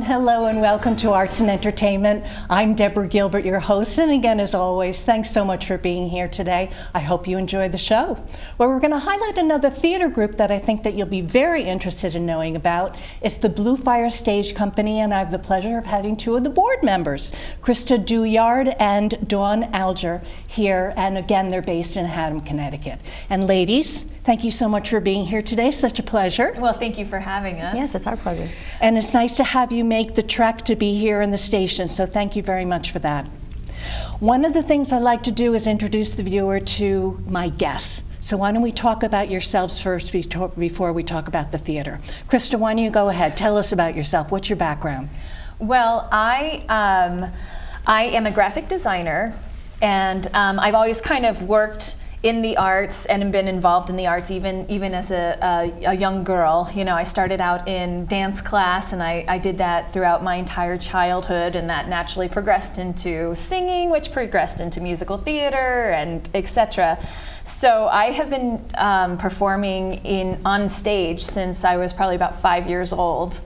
hello and welcome to Arts and Entertainment. I'm Deborah Gilbert, your host, and again, as always, thanks so much for being here today. I hope you enjoy the show, where we're going to highlight another theater group that I think that you'll be very interested in knowing about. It's the Blue Fire Stage Company, and I have the pleasure of having two of the board members, Christa Douyard and Dawn Alger, here, and again, they're based in Haddam, Connecticut. And ladies, thank you so much for being here today. Such a pleasure. Well, thank you for having us. Yes, it's our pleasure. And it's nice to have you make the trek to be here in the station, so thank you very much for that. One of the things I like to do is introduce the viewer to my guests. So why don't we talk about yourselves first before we talk about the theater. Christa, why don't you go ahead? Tell us about yourself. What's your background? Well, I am a graphic designer, and I've always kind of worked in the arts and been involved in the arts even as a young girl. You know, I started out in dance class, and I did that throughout my entire childhood, and that naturally progressed into singing, which progressed into musical theater, and etc. So I have been performing on stage since I was probably about 5 years old.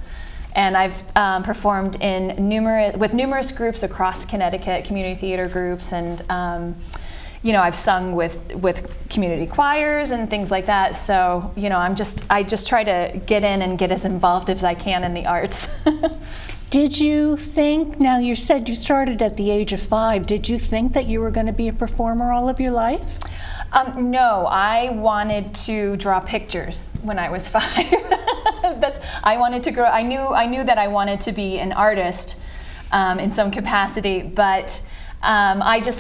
And I've performed in numerous groups across Connecticut, community theater groups, and you know, I've sung with community choirs and things like that. So, you know, I just try to get in and get as involved as I can in the arts. Did you think, now you said you started at the age of 5, did you think that you were going to be a performer all of your life? No, I wanted to draw pictures when I was 5. I wanted to grow. I knew that I wanted to be an artist in some capacity, but I just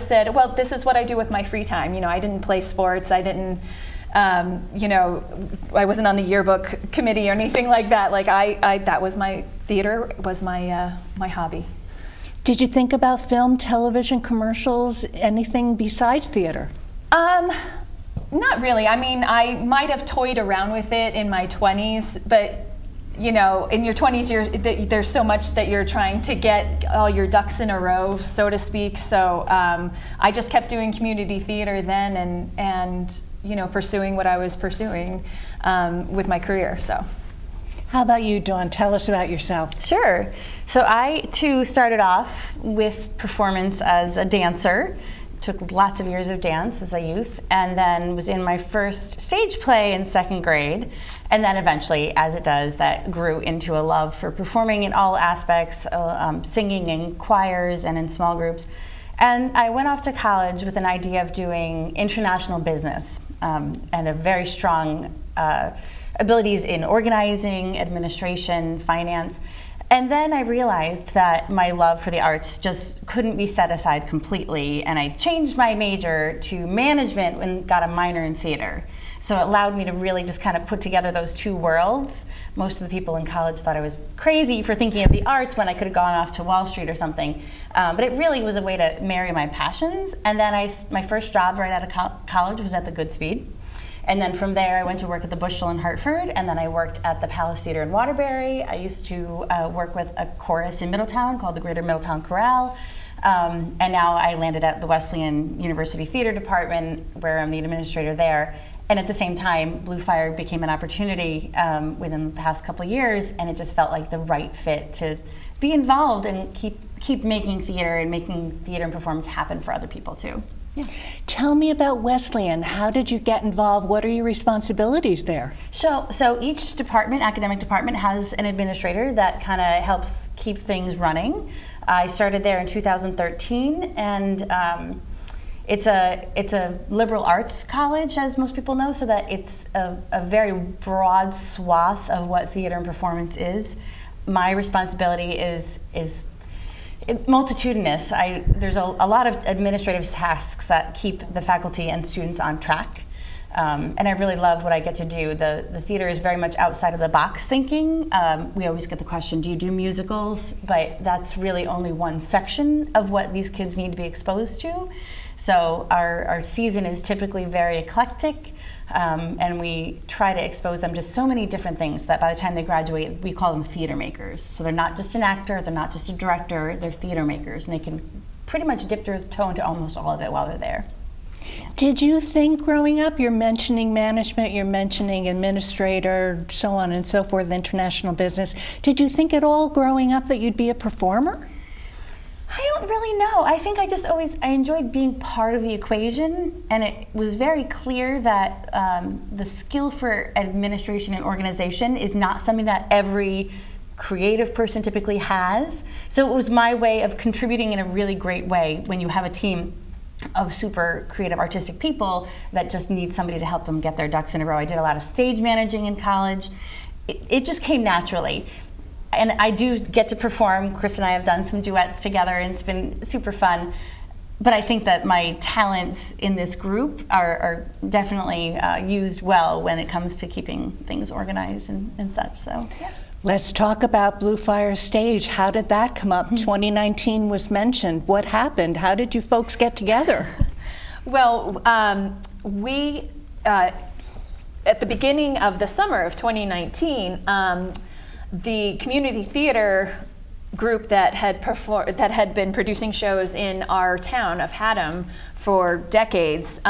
said, well, this is what I do with my free time. You know, I didn't play sports. I didn't, you know, I wasn't on the yearbook committee or anything like that. Like that was theater was my hobby. Did you think about film, television, commercials, anything besides theater? Not really. I mean, I might have toyed around with it in my 20s, but you know, in your 20s, there's so much that you're trying to get all your ducks in a row, so to speak. So I just kept doing community theater then, and you know, pursuing what I was pursuing with my career. So. How about you, Dawn? Tell us about yourself. Sure. So I, too, started off with performance as a dancer. Took lots of years of dance as a youth, and then was in my first stage play in 2nd grade. And then eventually, as it does, that grew into a love for performing in all aspects, singing in choirs and in small groups. And I went off to college with an idea of doing international business and a very strong abilities in organizing, administration, finance. And then I realized that my love for the arts just couldn't be set aside completely, and I changed my major to management and got a minor in theater. So it allowed me to really just kind of put together those two worlds. Most of the people in college thought I was crazy for thinking of the arts when I could have gone off to Wall Street or something. But it really was a way to marry my passions. And then my first job right out of college was at the Goodspeed. And then from there, I went to work at the Bushel in Hartford, and then I worked at the Palace Theater in Waterbury. I used to work with a chorus in Middletown called the Greater Middletown Chorale. And now I landed at the Wesleyan University Theater Department, where I'm the administrator there. And at the same time, Blue Fire became an opportunity within the past couple of years, and it just felt like the right fit to be involved and keep making theater and performance happen for other people too. Yeah. Tell me about Wesleyan. How did you get involved? What are your responsibilities there? So each department, academic department, has an administrator that kind of helps keep things running. I started there in 2013, and it's a liberal arts college, as most people know, so that it's a very broad swath of what theater and performance is. My responsibility is multitudinous. There's a lot of administrative tasks that keep the faculty and students on track. And I really love what I get to do. The theater is very much outside of the box thinking. We always get the question, do you do musicals? But that's really only one section of what these kids need to be exposed to. So our season is typically very eclectic. And we try to expose them to so many different things that by the time they graduate, we call them theater makers. So they're not just an actor, they're not just a director, they're theater makers, and they can pretty much dip their toe into almost all of it while they're there. Did you think growing up, you're mentioning management, you're mentioning administrator, so on and so forth, international business. Did you think at all growing up that you'd be a performer? I don't really know. I think I enjoyed being part of the equation, and it was very clear that the skill for administration and organization is not something that every creative person typically has. So it was my way of contributing in a really great way when you have a team of super creative artistic people that just need somebody to help them get their ducks in a row. I did a lot of stage managing in college. It just came naturally. And I do get to perform. Christa and I have done some duets together, and it's been super fun. But I think that my talents in this group are definitely used well when it comes to keeping things organized and such. So, yeah. Let's talk about Blue Fire Stage. How did that come up? 2019 was mentioned. What happened? How did you folks get together? Well, we, at the beginning of the summer of 2019, the community theater group that had been producing shows in our town of Haddam for decades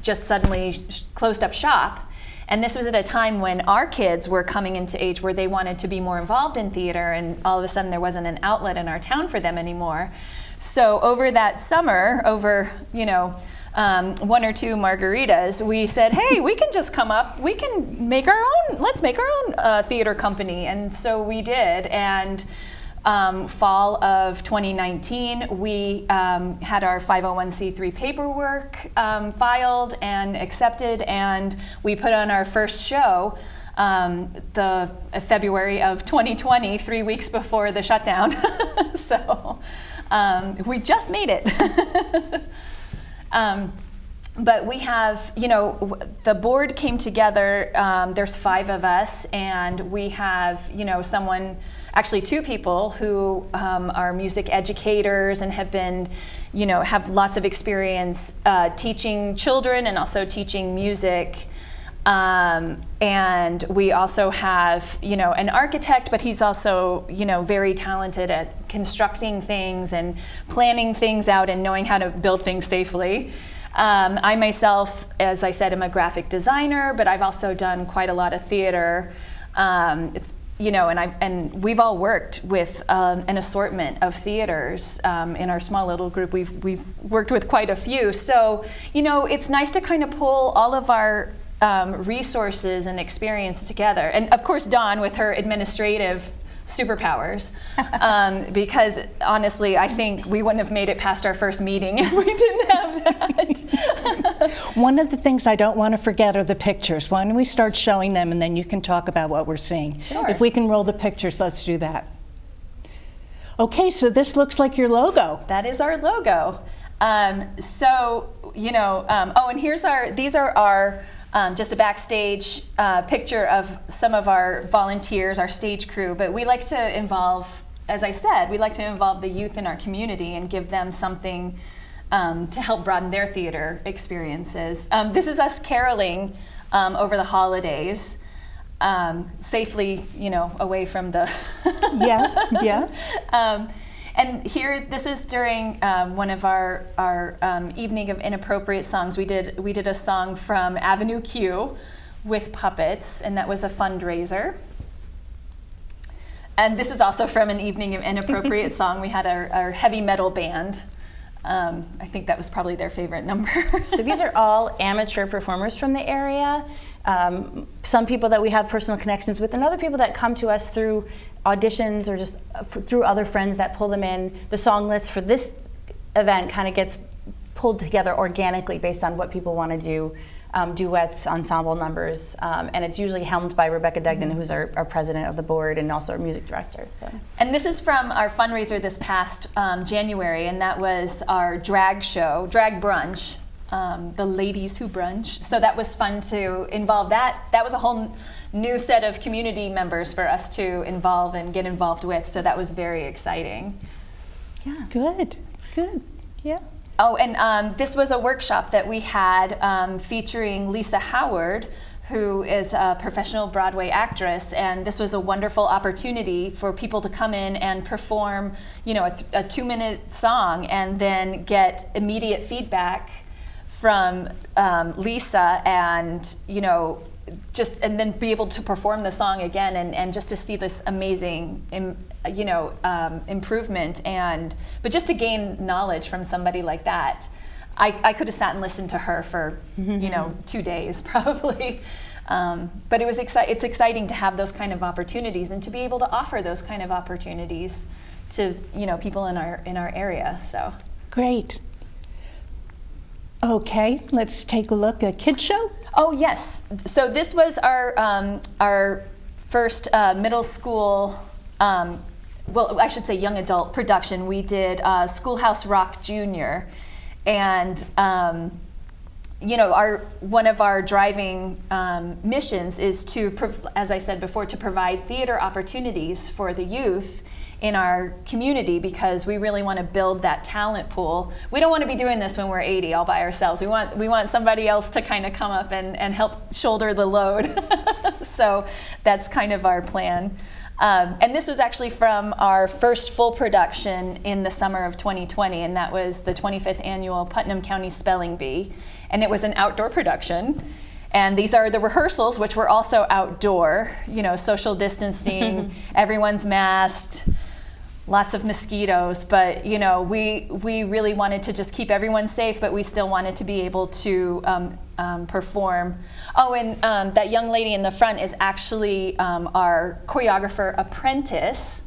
just suddenly closed up shop. And this was at a time when our kids were coming into age where they wanted to be more involved in theater, and all of a sudden there wasn't an outlet in our town for them anymore. So over that summer, over one or two margaritas, we said, hey, we can just come up, we can make our own, let's make our own theater company. And so we did. And fall of 2019, we had our 501c3 paperwork filed and accepted, and we put on our first show the February of 2020, 3 weeks before the shutdown. So we just made it. But we have, the board came together, there's 5 of us, and we have, actually 2 people who are music educators and have been, have lots of experience teaching children and also teaching music. And we also have, an architect, but he's also, very talented at constructing things and planning things out and knowing how to build things safely. I myself, as I said, am a graphic designer, but I've also done quite a lot of theater. And we've all worked with an assortment of theaters in our small little group. We've worked with quite a few. So, it's nice to kind of pull all of our resources and experience together. And of course, Dawn with her administrative superpowers, because honestly, I think we wouldn't have made it past our first meeting if we didn't have that. One of the things I don't want to forget are the pictures. Why don't we start showing them, and then you can talk about what we're seeing. Sure. If we can roll the pictures, let's do that. Okay, so this looks like your logo. That is our logo. And these are our just a backstage picture of some of our volunteers, our stage crew, but we like to involve, as I said, we like to involve the youth in our community and give them something to help broaden their theater experiences. This is us caroling over the holidays, safely, away from the... Yeah. And here, this is during one of our evening of inappropriate songs. We did a song from Avenue Q with puppets, and that was a fundraiser. And this is also from an evening of inappropriate song. We had our heavy metal band. I think that was probably their favorite number. So these are all amateur performers from the area. Some people that we have personal connections with, and other people that come to us through auditions or just through other friends that pull them in. The song list for this event kind of gets pulled together organically based on what people want to do, duets, ensemble numbers, and it's usually helmed by Rebecca Degnan, who's our president of the board and also our music director. So. And this is from our fundraiser this past January, and that was our drag show, drag brunch. The ladies who brunch. So that was fun to involve that. That was a whole new set of community members for us to involve and get involved with. So that was very exciting. Yeah. Good. Yeah. Oh, and this was a workshop that we had featuring Lisa Howard, who is a professional Broadway actress, and this was a wonderful opportunity for people to come in and perform, a 2-minute song and then get immediate feedback Lisa, and and then be able to perform the song again, and just to see this amazing improvement, but just to gain knowledge from somebody like that. I could have sat and listened to her for 2 days probably. But it's exciting to have those kind of opportunities and to be able to offer those kind of opportunities to people in our area. So great. Okay, let's take a look at Kids Show. Oh yes. So this was our first middle school. Well, I should say young adult production. We did Schoolhouse Rock Junior, and one of our driving missions is to, as I said before, to provide theater opportunities for the youth in our community, because we really want to build that talent pool. We don't want to be doing this when we're 80 all by ourselves. We want somebody else to kind of come up and help shoulder the load. So that's kind of our plan. And this was actually from our first full production in the summer of 2020, and that was the 25th annual Putnam County Spelling Bee. And it was an outdoor production. And these are the rehearsals, which were also outdoor, social distancing, everyone's masked, lots of mosquitoes. But, we really wanted to just keep everyone safe, but we still wanted to be able to perform. Oh, and that young lady in the front is actually our choreographer apprentice,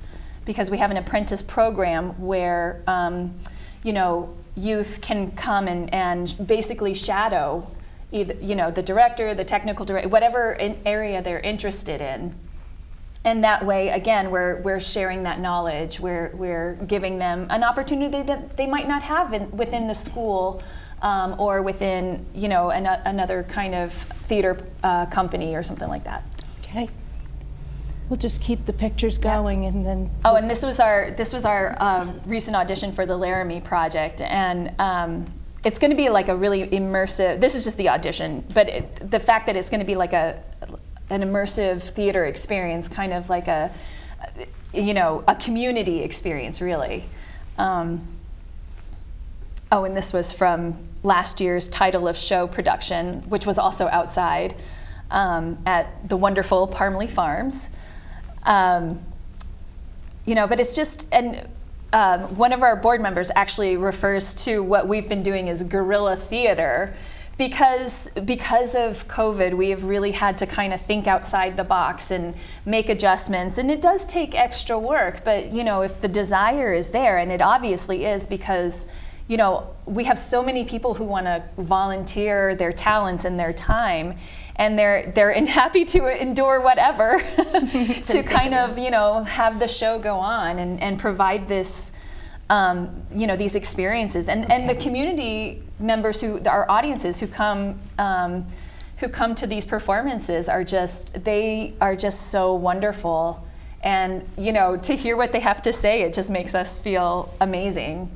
because we have an apprentice program where, youth can come and basically shadow either, the director, the technical director, whatever area they're interested in. And that way, again, we're sharing that knowledge. We're giving them an opportunity that they might not have within the school or within, another kind of theater company or something like that. Okay. We'll just keep the pictures going, and then. Oh, and this was our recent audition for the Laramie project, and it's going to be like a really immersive. This is just the audition, but the fact that it's going to be like an immersive theater experience, kind of like a community experience, really. Oh, and this was from last year's Title of Show production, which was also outside at the wonderful Parmley Farms. But it's just, and one of our board members actually refers to what we've been doing as guerrilla theater, because of COVID, we have really had to kind of think outside the box and make adjustments, and it does take extra work, but if the desire is there, and it obviously is, because we have so many people who want to volunteer their talents and their time, and they're happy to endure whatever to kind of have the show go on and provide this these experiences, and the community members our audiences who come to these performances are just so wonderful, and to hear what they have to say, it just makes us feel amazing.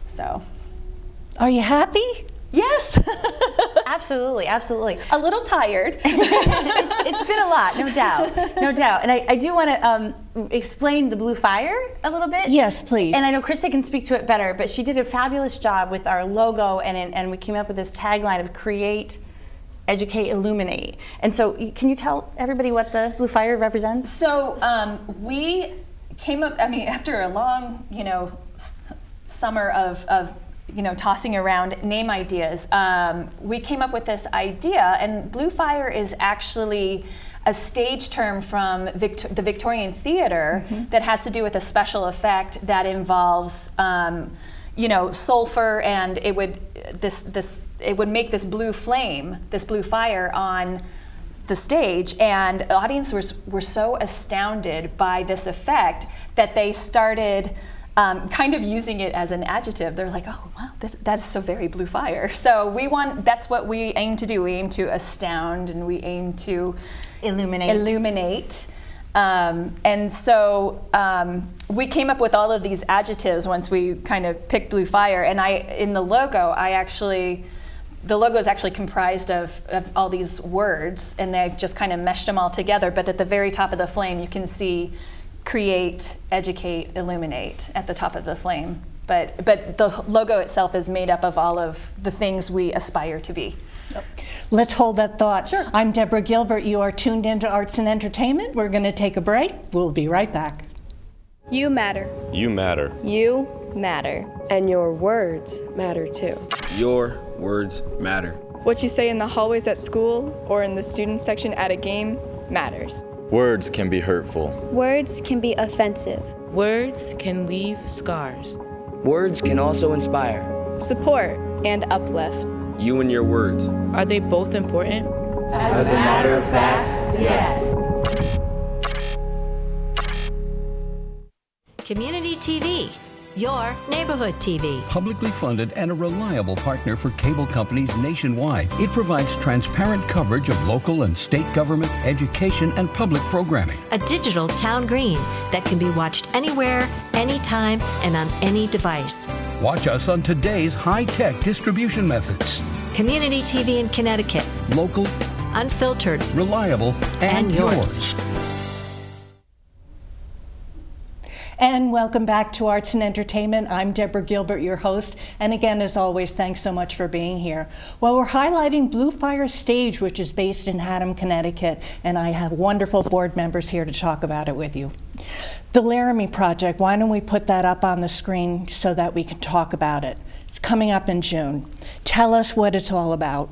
So, are you happy? Yes. Absolutely. A little tired. It's been a lot, no doubt. And I do want to explain the Blue Fire a little bit. Yes, please. And I know Christa can speak to it better, but she did a fabulous job with our logo, and we came up with this tagline of create, educate, illuminate. And so can you tell everybody what the Blue Fire represents? So we came up, after a long, summer of tossing around name ideas, we came up with this idea, and Blue Fire is actually a stage term from the Victorian theater that has to do with a special effect that involves sulfur, and it would make this blue flame, this blue fire on the stage, and the audience were so astounded by this effect that they started kind of using it as an adjective. They're like, oh wow, that's so very Blue Fire. So that's what we aim to do. We aim to astound, and we aim to illuminate. And so we came up with all of these adjectives once we kind of picked Blue Fire. And in the logo, the logo is actually comprised of all these words, and they've just kind of meshed them all together. But at the very top of the flame, you can see create, educate, illuminate at the top of the flame. But the logo itself is made up of all of the things we aspire to be. Let's hold that thought. Sure. I'm Deborah Gilbert. You are tuned into Arts and Entertainment. We're going to take a break. We'll be right back. You matter. You matter. You matter. And your words matter too. Your words matter. What you say in the hallways at school or in the student section at a game matters. Words can be hurtful. Words can be offensive. Words can leave scars. Words can also inspire. Support. And uplift. You and your words. Are they both important? As a matter of fact, yes. Community TV, your neighborhood TV. Publicly funded and a reliable partner for cable companies nationwide, it provides transparent coverage of local and state government, education, and public programming. A digital town green that can be watched anywhere, anytime, and on any device. Watch us on today's high-tech distribution methods. Community TV in Connecticut. Local, unfiltered, reliable, and yours. And welcome back to Arts and Entertainment. I'm Deborah Gilbert, your host. And again, as always, thanks so much for being here. Well, we're highlighting Blue Fire Stage, which is based in Haddam, Connecticut. And I have wonderful board members here to talk about it with you. The Laramie Project, why don't we put that up on the screen so that we can talk about it? It's coming up in June. Tell us what it's all about.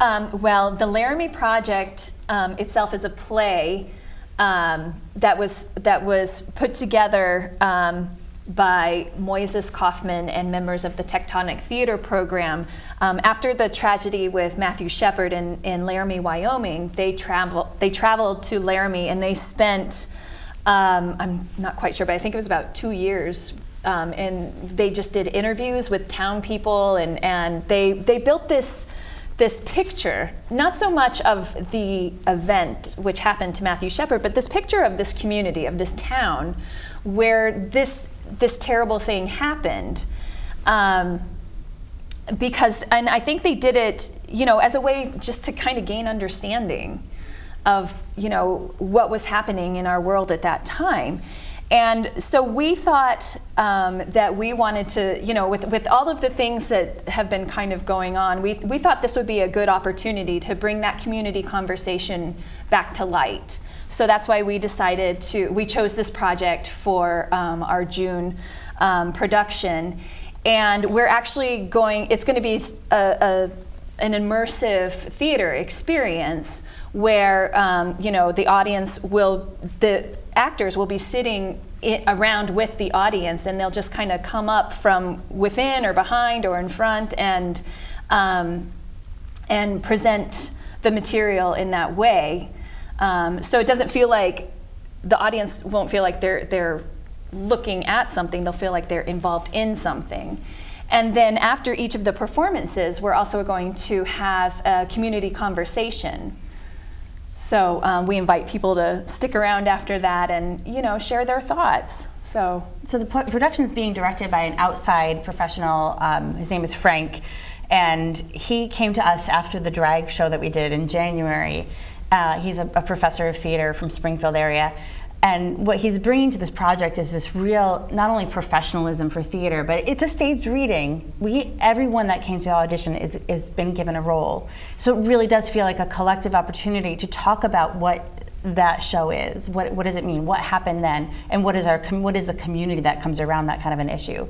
Well, the Laramie Project itself is a play that was put together by Moises Kaufman and members of the Tectonic Theater program. After the tragedy with Matthew Shepard in Laramie, Wyoming, they traveled to Laramie and they spent, I'm not quite sure, but I think it was about 2 years. And they just did interviews with town people and they built this picture, not so much of the event which happened to Matthew Shepard, but this picture of this community, of this town, where this terrible thing happened. Because, and I think they did it, as a way just to kind of gain understanding of, what was happening in our world at that time. And so we thought that we wanted to, with all of the things that have been kind of going on, we thought this would be a good opportunity to bring that community conversation back to light. So that's why we we chose this project for our June production. And we're actually it's going to be an immersive theater experience where, the audience the actors will be sitting around with the audience, and they'll just kind of come up from within or behind or in front and present the material in that way. So it doesn't feel like the audience won't feel like they're looking at something. They'll feel like they're involved in something. And then after each of the performances, we're also going to have a community conversation. So we invite people to stick around after that and, share their thoughts. So the production is being directed by an outside professional. His name is Frank, and he came to us after the drag show that we did in January. He's a professor of theater from Springfield area. And what he's bringing to this project is this real, not only professionalism for theater, but it's a staged reading. Everyone that came to the audition is been given a role. So it really does feel like a collective opportunity to talk about what that show is. What does it mean? What happened then? And what is the community that comes around that kind of an issue?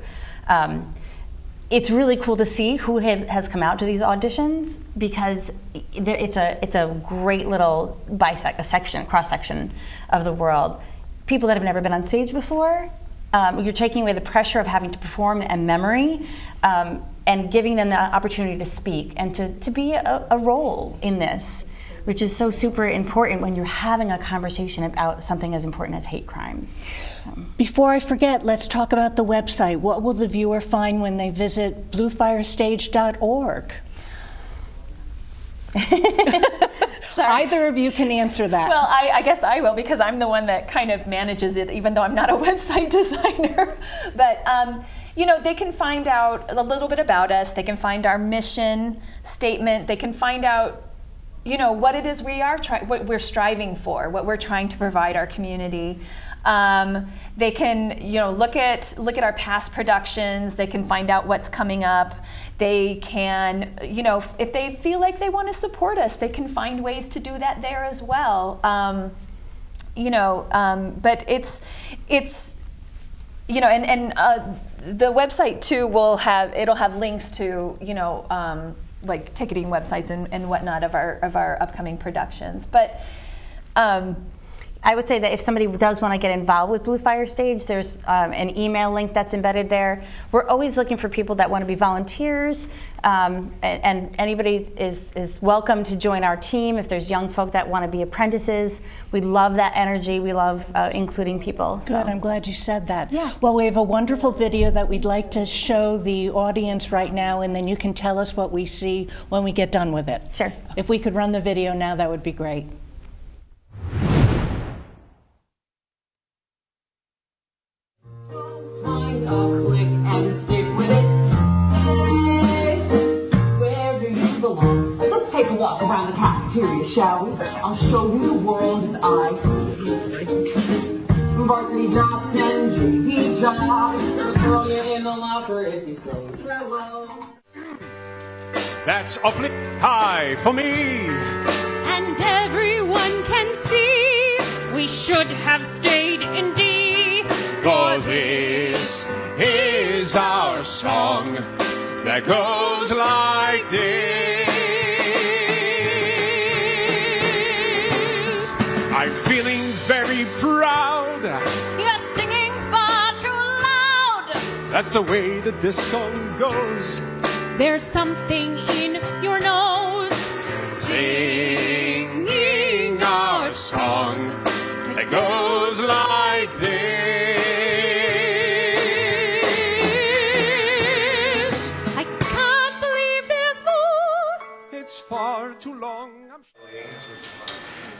It's really cool to see who has come out to these auditions, because it's a great little cross section of the world. People that have never been on stage before. You're taking away the pressure of having to perform and memory, and giving them the opportunity to speak and to be a role in this, which is so super important when you're having a conversation about something as important as hate crimes. Before I forget, let's talk about the website. What will the viewer find when they visit bluefirestage.org? Sorry. Either of you can answer that. Well, I guess I will, because I'm the one that kind of manages it, even though I'm not a website designer. But they can find out a little bit about us. They can find our mission statement. They can find out what it is what we're striving for, what we're trying to provide our community. They can, look at our past productions. They can find out what's coming up. They can, if they feel like they want to support us, they can find ways to do that there as well. But it's the website too it'll have links to like ticketing websites and whatnot of our upcoming productions. But I would say that if somebody does want to get involved with Blue Fire Stage, there's an email link that's embedded there. We're always looking for people that want to be volunteers, and anybody is welcome to join our team. If there's young folk that want to be apprentices, we love that energy. We love including people. Good, I'm glad you said that. Yeah. Well, we have a wonderful video that we'd like to show the audience right now, and then you can tell us what we see when we get done with it. Sure. If we could run the video now, that would be great. Click and stick with it. Say, where do you belong? Let's take a walk around the cafeteria, shall we? I'll show you the world as I see it. Varsity jocks and JV jocks. They'll throw you in the locker if you say hello. That's awfully high for me. And everyone can see we should have stayed in D. For this is our song that goes like this. I'm feeling very proud. You're singing far too loud. That's the way that this song goes. There's something in your nose. Singing our song that goes like this. Far too long.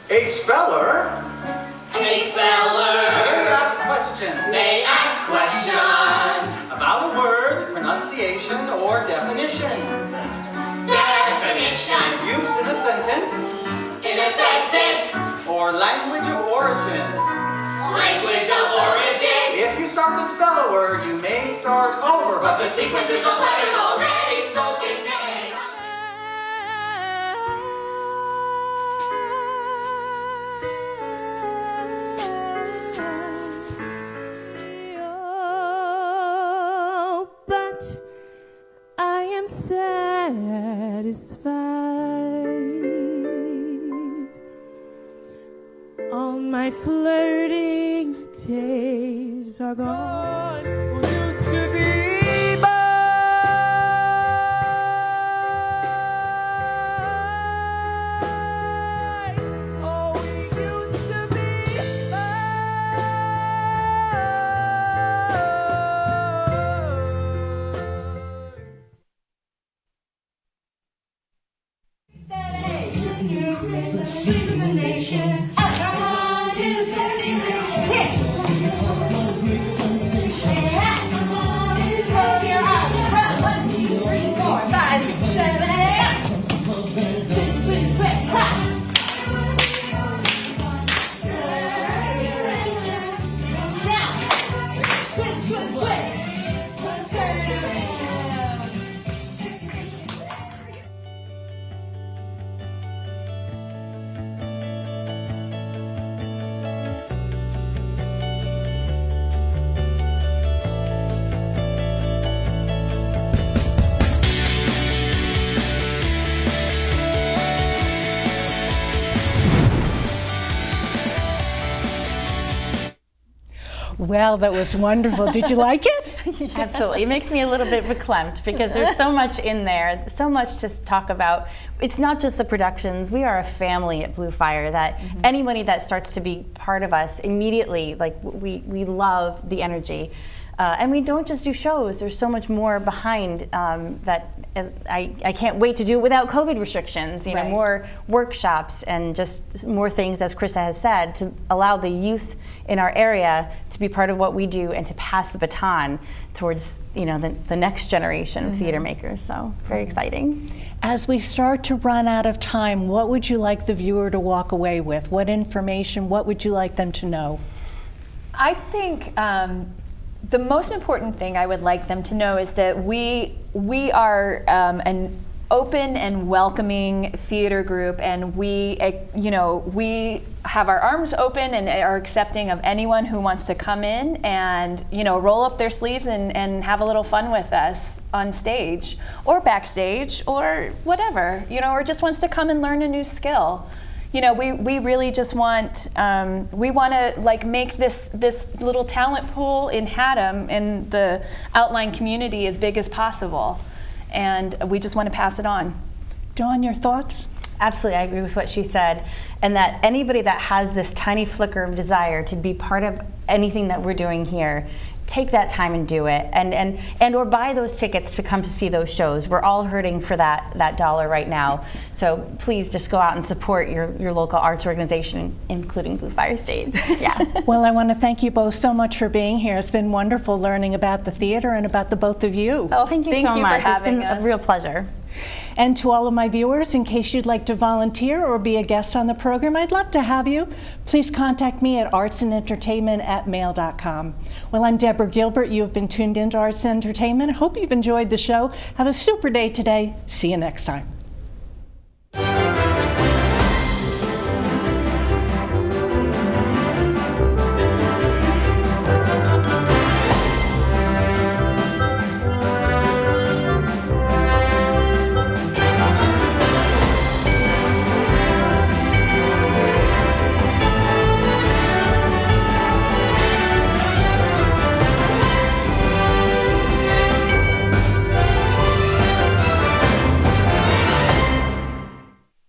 A speller. A speller. May ask questions. May ask questions. About a word's pronunciation or definition. Definition. Use in a sentence. In a sentence. Or language of origin. Language of origin. If you start to spell a word, you may start over. But the sequences of letters already spoken. Satisfied. All my flirting days are gone. What used to be mine. Oh, we used to be Well, that was wonderful. Did you like it? Yeah. Absolutely. It makes me a little bit verklempt because there's so much in there, so much to talk about. It's not just the productions. We are a family at Blue Fire that anybody that starts to be part of us immediately, like we love the energy. And we don't just do shows. There's so much more behind that I can't wait to do it without COVID restrictions, you know, more workshops and just more things, as Christa has said, to allow the youth in our area to be part of what we do and to pass the baton towards, you know, the next generation of theater makers. So very exciting. As we start to run out of time, what would you like the viewer to walk away with? What information, what would you like them to know? I think the most important thing I would like them to know is that we are an open and welcoming theater group, and we have our arms open and are accepting of anyone who wants to come in and, you know, roll up their sleeves and have a little fun with us on stage or backstage or whatever, you know, or just wants to come and learn a new skill. You know, we really just want, we want to like make this little talent pool in Haddam in the outlying community as big as possible. And we just want to pass it on. Dawn, your thoughts? Absolutely, I agree with what she said. And that anybody that has this tiny flicker of desire to be part of anything that we're doing here, take that time and do it, and or buy those tickets to come to see those shows. We're all hurting for that dollar right now. So please just go out and support your local arts organization, including Blue Fire Stage. Yeah. Well, I want to thank you both so much for being here. It's been wonderful learning about the theater and about the both of you. Oh, thank you so much. For having it's been a real pleasure. And to all of my viewers, in case you'd like to volunteer or be a guest on the program, I'd love to have you. Please contact me at artsandentertainment@mail.com. Well, I'm Deborah Gilbert. You have been tuned into Arts and Entertainment. I hope you've enjoyed the show. Have a super day today. See you next time.